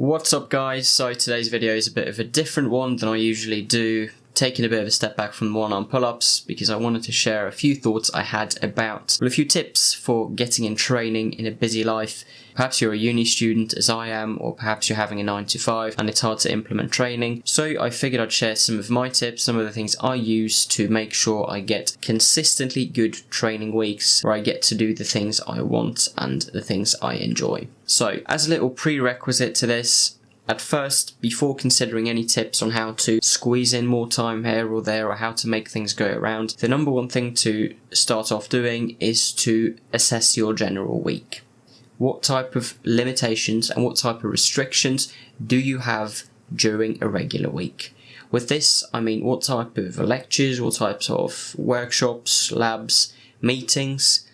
What's up guys, so today's video is a bit of a different one than I usually do, taking a bit of a step back from the one on pull-ups because I wanted to share a few thoughts I had about, a few tips for getting in training in a busy life. Perhaps you're a uni student as I am, or perhaps you're having a 9 to 5 and it's hard to implement training. So I figured I'd share some of my tips, some of the things I use to make sure I get consistently good training weeks where I get to do the things I want and the things I enjoy. So as a little prerequisite to this, at first, before considering any tips on how to squeeze in more time here or there or how to make things go around, the number one thing to start off doing is to assess your general week. What type of limitations and what type of restrictions do you have during a regular week? With this, I mean what type of lectures, what types of workshops, labs, meetings,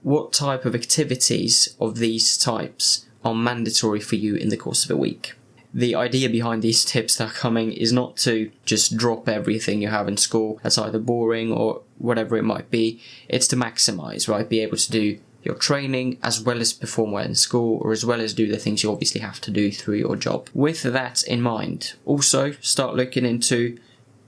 what type of activities of these types are mandatory for you in the course of a week. The idea behind these tips that are coming is not to just drop everything you have in school that's either boring or whatever it might be. It's to maximize, right? Be able to do your training as well as perform well in school, or as well as do the things you obviously have to do through your job. With that in mind, also start looking into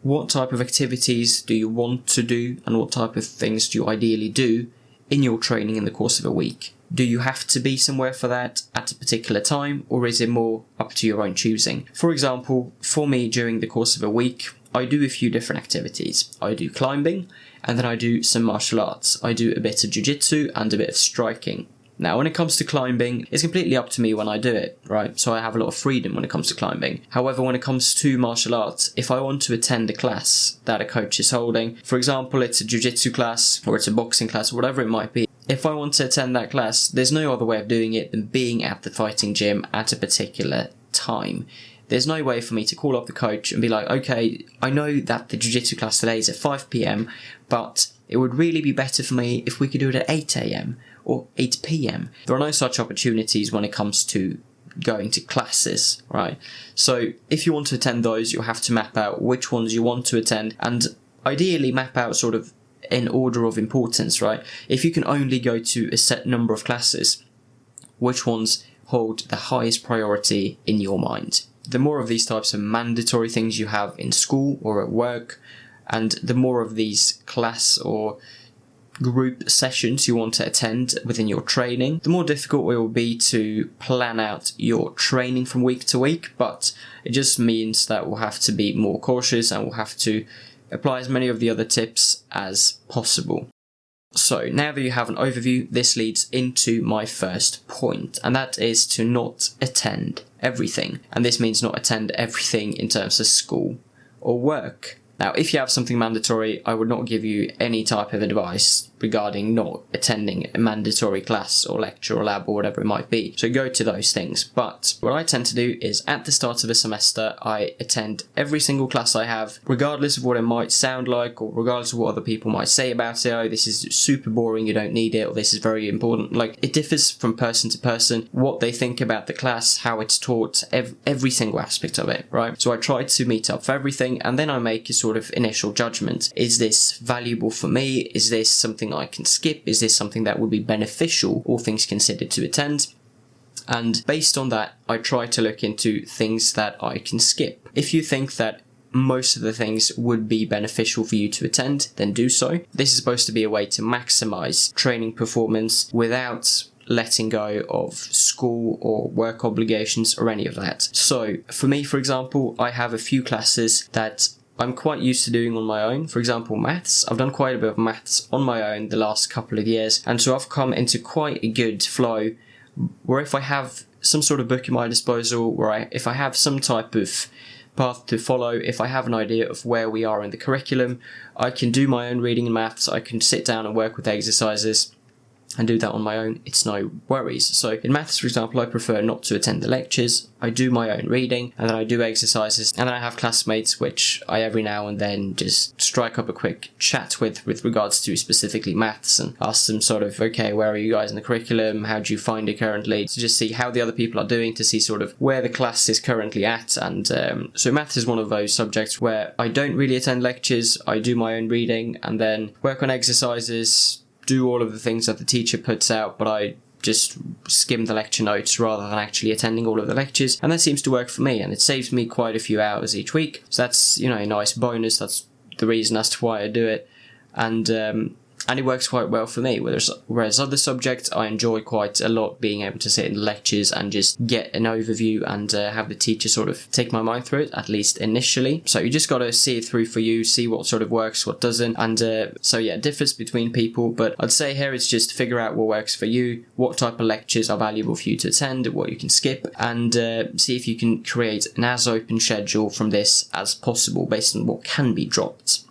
what type of activities do you want to do and what type of things do you ideally do in your training in the course of a week. Do you have to be somewhere for that at a particular time, or is it more up to your own choosing? For example, for me during the course of a week, I do a few different activities. I do climbing, and then I do some martial arts. I do a bit of jiu-jitsu and a bit of striking. Now, when it comes to climbing, it's completely up to me when I do it, right? So I have a lot of freedom when it comes to climbing. However, when it comes to martial arts, if I want to attend a class that a coach is holding, for example, it's a jiu-jitsu class, or it's a boxing class, or whatever it might be, if I want to attend that class, there's no other way of doing it than being at the fighting gym at a particular time. There's no way for me to call up the coach and be like, okay, I know that the jiu-jitsu class today is at 5 p.m, but it would really be better for me if we could do it at 8 a.m. or 8 p.m. There are no such opportunities when it comes to going to classes, right? So if you want to attend those, you'll have to map out which ones you want to attend and ideally map out sort of in order of importance, right? If you can only go to a set number of classes, which ones hold the highest priority in your mind? The more of these types of mandatory things you have in school or at work, and the more of these class or group sessions you want to attend within your training, the more difficult it will be to plan out your training from week to week, but it just means that we'll have to be more cautious and we'll have to apply as many of the other tips as possible. So now that you have an overview, this leads into my first point, and that is to not attend everything. And this means not attend everything in terms of school or work. Now, if you have something mandatory, I would not give you any type of advice regarding not attending a mandatory class or lecture or lab or whatever it might be. So go to those things. But what I tend to do is at the start of a semester, I attend every single class I have, regardless of what it might sound like or regardless of what other people might say about it. Oh, this is super boring, you don't need it, or this is very important. Like, it differs from person to person, what they think about the class, how it's taught, every single aspect of it, right? So I try to meet up for everything, and then I make a sort of initial judgment. Is this valuable for me? Is this something I can skip? Is this something that would be beneficial, all things considered, to attend? And based on that, I try to look into things that I can skip. If you think that most of the things would be beneficial for you to attend, then do so. This is supposed to be a way to maximize training performance without letting go of school or work obligations or any of that. So for me, for example, I have a few classes that I'm quite used to doing on my own. For example, maths. I've done quite a bit of maths on my own the last couple of years, and so I've come into quite a good flow where if I have some sort of book at my disposal, if I have some type of path to follow, if I have an idea of where we are in the curriculum, I can do my own reading in maths, I can sit down and work with exercises and do that on my own. It's no worries. So in maths, for example, I prefer not to attend the lectures. I do my own reading, and then I do exercises, and then I have classmates which I every now and then just strike up a quick chat with regards to specifically maths, and ask them sort of, okay, where are you guys in the curriculum? How do you find it currently? To just see how the other people are doing, to see sort of where the class is currently at. And so maths is one of those subjects where I don't really attend lectures. I do my own reading and then work on exercises, do all of the things that the teacher puts out, but I just skim the lecture notes rather than actually attending all of the lectures, and that seems to work for me, and it saves me quite a few hours each week. So that's, a nice bonus. That's the reason as to why I do it, and it works quite well for me. Whereas other subjects, I enjoy quite a lot being able to sit in the lectures and just get an overview and have the teacher sort of take my mind through it, at least initially. So you just got to see it through for you, see what sort of works, what doesn't. And so yeah, it differs between people, but I'd say here it's just figure out what works for you, what type of lectures are valuable for you to attend, what you can skip, and see if you can create an as open schedule from this as possible based on what can be dropped.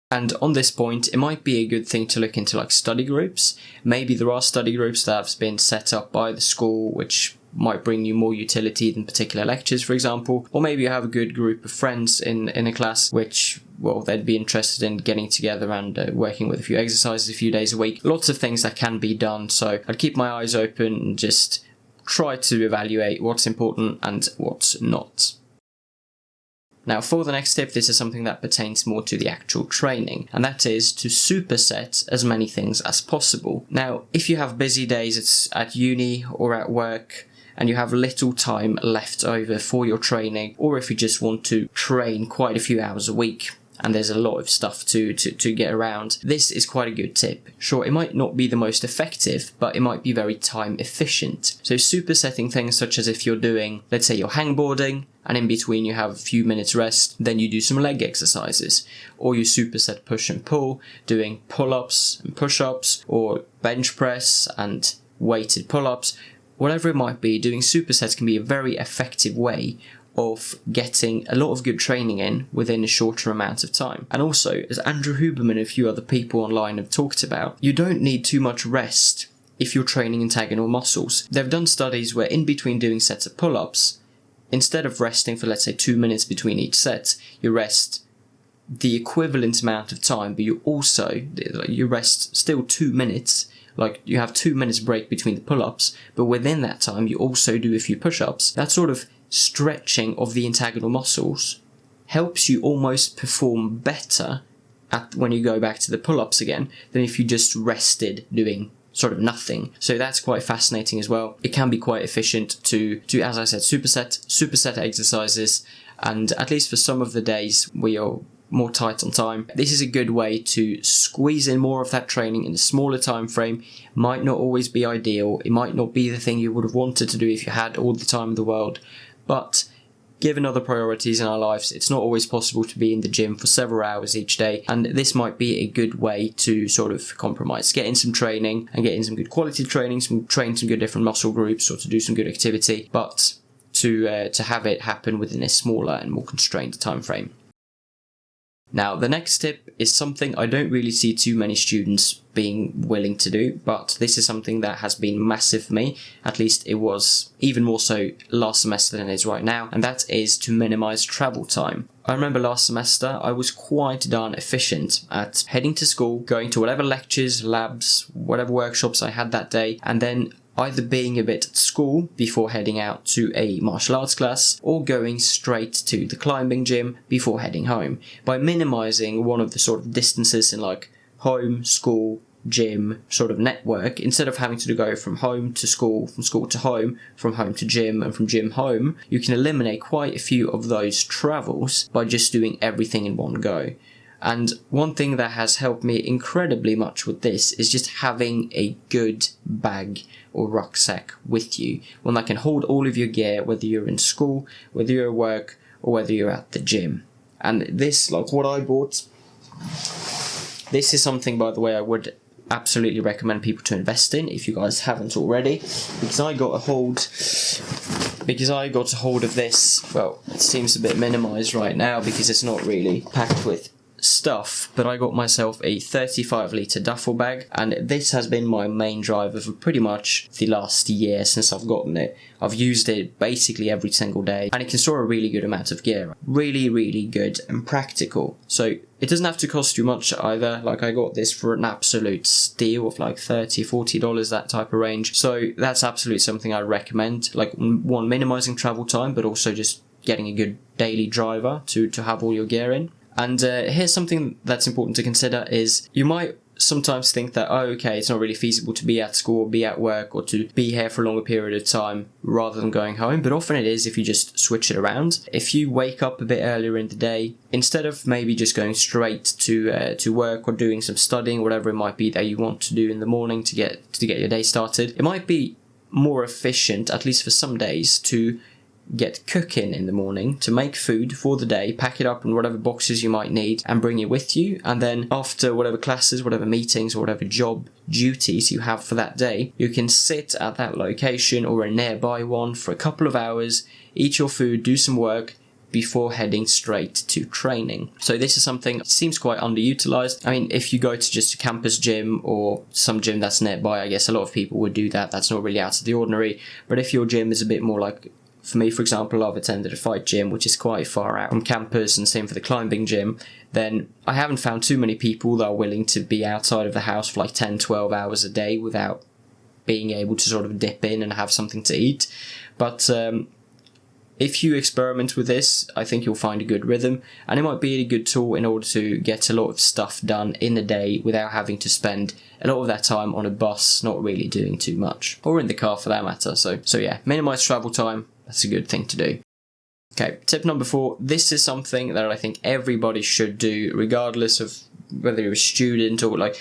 And on this point, it might be a good thing to look into like study groups. Maybe there are study groups that have been set up by the school which might bring you more utility than particular lectures, for example. Or maybe you have a good group of friends in a class which, well, they'd be interested in getting together and working with a few exercises a few days a week. Lots of things that can be done, so I'd keep my eyes open and just try to evaluate what's important and what's not. Now, for the next tip, this is something that pertains more to the actual training, and that is to superset as many things as possible. Now, if you have busy days at uni or at work, and you have little time left over for your training, or if you just want to train quite a few hours a week, and there's a lot of stuff to get around, this is quite a good tip. Sure, it might not be the most effective, but it might be very time efficient. So supersetting things such as if you're doing, let's say you're hangboarding, and in between you have a few minutes rest, then you do some leg exercises. Or you superset push and pull, doing pull-ups and push-ups, or bench press and weighted pull-ups. Whatever it might be, doing supersets can be a very effective way of getting a lot of good training in within a shorter amount of time. And also, as Andrew Huberman and a few other people online have talked about, you don't need too much rest if you're training integral muscles. They've done studies where in between doing sets of pull-ups, instead of resting for, let's say, 2 minutes between each set, you rest the equivalent amount of time, but you rest still 2 minutes. Like, you have 2 minutes break between the pull-ups, but within that time you also do a few push-ups. That sort of stretching of the integral muscles helps you almost perform better when you go back to the pull-ups again than if you just rested doing sort of nothing. So that's quite fascinating as well. It can be quite efficient to as I said, superset exercises, and at least for some of the days where you're more tight on time, this is a good way to squeeze in more of that training in a smaller time frame. Might not always be ideal, it might not be the thing you would have wanted to do if you had all the time in the world, but given other priorities in our lives, it's not always possible to be in the gym for several hours each day, and this might be a good way to sort of compromise, get in some training and get in some good quality training, train some good different muscle groups, or to do some good activity, but to have it happen within a smaller and more constrained time frame. Now, the next tip is something I don't really see too many students being willing to do, but this is something that has been massive for me. At least it was even more so last semester than it is right now, and that is to minimize travel time. I remember last semester I was quite darn efficient at heading to school, going to whatever lectures, labs, whatever workshops I had that day, and then either being a bit at school before heading out to a martial arts class, or going straight to the climbing gym before heading home. By minimizing one of the sort of distances in like home, school, gym sort of network, instead of having to go from home to school, from school to home, from home to gym, and from gym home, you can eliminate quite a few of those travels by just doing everything in one go. And one thing that has helped me incredibly much with this is just having a good bag or rucksack with you, one that can hold all of your gear, whether you're in school, whether you're at work, or whether you're at the gym. And this, like what I bought, this is something, by the way, I would absolutely recommend people to invest in if you guys haven't already, because I got a hold of this. Well, it seems a bit minimized right now because it's not really packed with stuff, but I got myself a 35-litre duffel bag, and this has been my main driver for pretty much the last year since I've gotten it. I've used it basically every single day, and it can store a really good amount of gear. Really, really good and practical. So it doesn't have to cost you much either. Like, I got this for an absolute steal of like $30-40, that type of range. So that's absolutely something I recommend. Like, one, minimizing travel time, but also just getting a good daily driver to have all your gear in. And here's something that's important to consider is you might sometimes think that, oh, okay, it's not really feasible to be at school, or be at work, or to be here for a longer period of time rather than going home. But often it is if you just switch it around. If you wake up a bit earlier in the day, instead of maybe just going straight to work or doing some studying, whatever it might be that you want to do in the morning to get your day started, it might be more efficient, at least for some days, to get cooking in the morning, to make food for the day, pack it up in whatever boxes you might need and bring it with you, and then after whatever classes, whatever meetings, or whatever job duties you have for that day, you can sit at that location or a nearby one for a couple of hours, eat your food, do some work before heading straight to training. So this is something that seems quite underutilized. I mean, if you go to just a campus gym or some gym that's nearby, I guess a lot of people would do that. That's not really out of the ordinary. But if your gym is a bit more like, for me, for example, I've attended a fight gym, which is quite far out from campus, and same for the climbing gym, then I haven't found too many people that are willing to be outside of the house for like 10, 12 hours a day without being able to sort of dip in and have something to eat. But if you experiment with this, I think you'll find a good rhythm, and it might be a good tool in order to get a lot of stuff done in a day without having to spend a lot of that time on a bus, not really doing too much, or in the car for that matter. So yeah, minimize travel time. That's a good thing to do. Okay, tip number 4. This is something that I think everybody should do, regardless of whether you're a student or like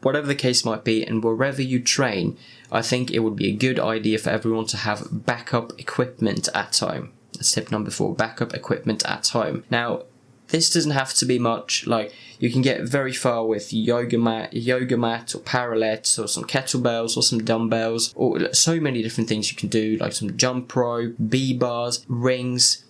whatever the case might be, and wherever you train. I think it would be a good idea for everyone to have backup equipment at home. That's tip number 4, backup equipment at home. Now, this doesn't have to be much. Like, you can get very far with yoga mat or parallettes or some kettlebells or some dumbbells, or so many different things you can do, like some jump rope, B-bars, rings,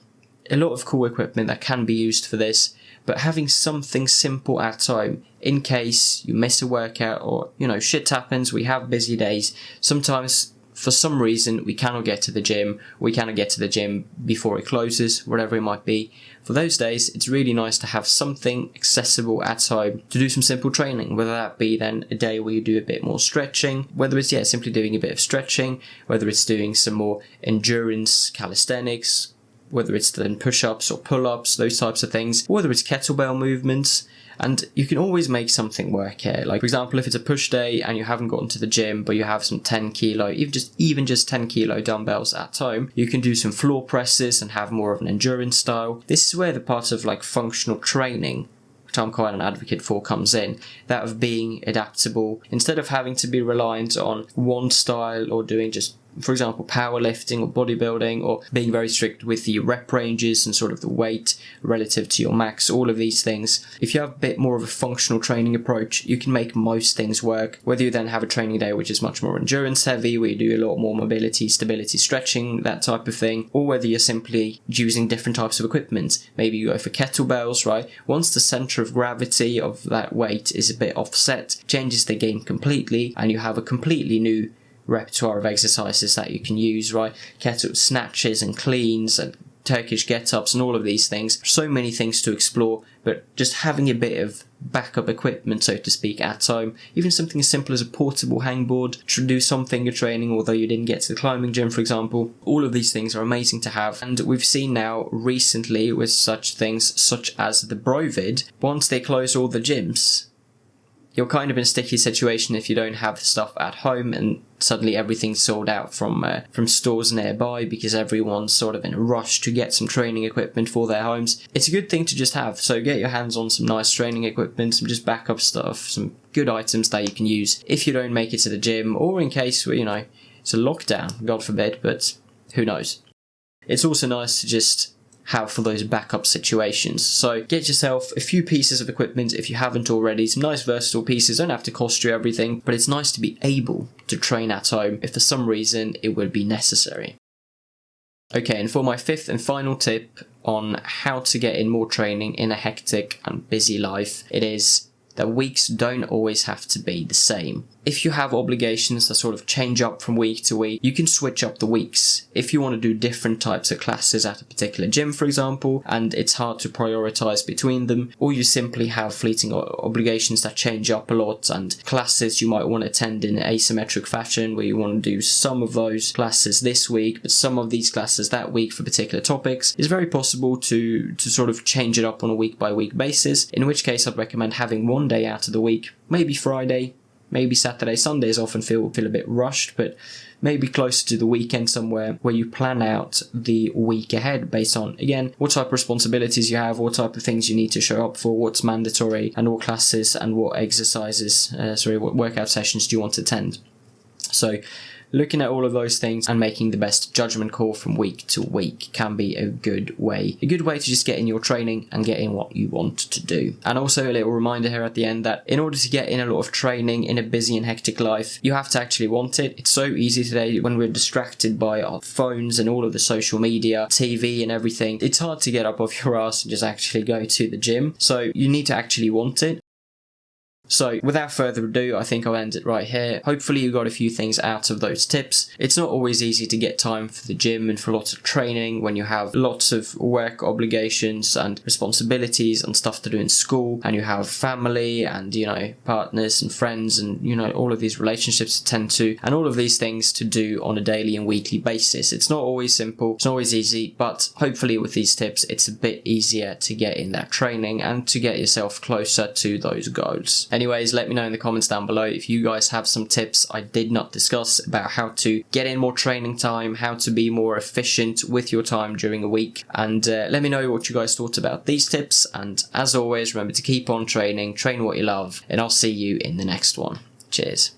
a lot of cool equipment that can be used for this. But having something simple at home in case you miss a workout, or, shit happens, we have busy days. Sometimes, for some reason, we cannot get to the gym. We cannot get to the gym before it closes, whatever it might be. For those days, it's really nice to have something accessible at home to do some simple training, whether that be then a day where you do a bit more stretching, whether it's, simply doing a bit of stretching, whether it's doing some more endurance calisthenics, whether it's then push-ups or pull-ups, those types of things, whether it's kettlebell movements. And you can always make something work here. Like, for example, if it's a push day and you haven't gotten to the gym, but you have some 10 kilo, even just 10 kilo dumbbells at home, you can do some floor presses and have more of an endurance style. This is where the part of like functional training, which I'm quite an advocate for, comes in. That of being adaptable. Instead of having to be reliant on one style or doing just, for example, powerlifting or bodybuilding, or being very strict with the rep ranges and sort of the weight relative to your max, all of these things. If you have a bit more of a functional training approach, you can make most things work. Whether you then have a training day which is much more endurance heavy, where you do a lot more mobility, stability, stretching, that type of thing, or whether you're simply using different types of equipment. Maybe you go for kettlebells, right? Once the center of gravity of that weight is a bit offset, changes the game completely, and you have a completely new repertoire of exercises that you can use, right? Kettle snatches and cleans and Turkish get-ups and all of these things. So many things to explore, but just having a bit of backup equipment, so to speak, at home, even something as simple as a portable hangboard to do some finger training, although you didn't get to the climbing gym, for example. All of these things are amazing to have, and we've seen now recently with such things such as the Brovid, once they close all the gyms, you're kind of in a sticky situation if you don't have the stuff at home, and suddenly everything's sold out from stores nearby because everyone's sort of in a rush to get some training equipment for their homes. It's a good thing to just have, so get your hands on some nice training equipment, some just backup stuff, some good items that you can use if you don't make it to the gym, or in case, it's a lockdown, God forbid, but who knows. It's also nice to just have for those backup situations. So get yourself a few pieces of equipment if you haven't already, some nice versatile pieces, don't have to cost you everything, but it's nice to be able to train at home if for some reason it would be necessary. Okay, and for my 5th and final tip on how to get in more training in a hectic and busy life, it is that weeks don't always have to be the same. if you have obligations that sort of change up from week to week, you can switch up the weeks. If you want to do different types of classes at a particular gym, for example, and it's hard to prioritize between them, or you simply have fleeting obligations that change up a lot and classes you might want to attend in asymmetric fashion, where you want to do some of those classes this week, but some of these classes that week for particular topics, it's very possible to sort of change it up on a week by week basis, in which case I'd recommend having one day out of the week, maybe Friday, maybe Saturday. Sundays often feel a bit rushed, but maybe closer to the weekend somewhere where you plan out the week ahead based on, again, what type of responsibilities you have, what type of things you need to show up for, what's mandatory, and what classes and what exercises, what workout sessions do you want to attend. So looking at all of those things and making the best judgment call from week to week can be a good way to just get in your training and get in what you want to do. And also a little reminder here at the end that in order to get in a lot of training in a busy and hectic life, you have to actually want it. It's so easy today when we're distracted by our phones and all of the social media, TV and everything. It's hard to get up off your ass and just actually go to the gym. So you need to actually want it. So without further ado, I think I'll end it right here. Hopefully you got a few things out of those tips. It's not always easy to get time for the gym and for lots of training when you have lots of work obligations and responsibilities and stuff to do in school, and you have family and, partners and friends and, all of these relationships to tend to, and all of these things to do on a daily and weekly basis. It's not always simple, it's not always easy, but hopefully with these tips, it's a bit easier to get in that training and to get yourself closer to those goals. Anyways, let me know in the comments down below if you guys have some tips I did not discuss about how to get in more training time, how to be more efficient with your time during a week, and let me know what you guys thought about these tips. And as always, remember to keep on training, train what you love, and I'll see you in the next one. Cheers.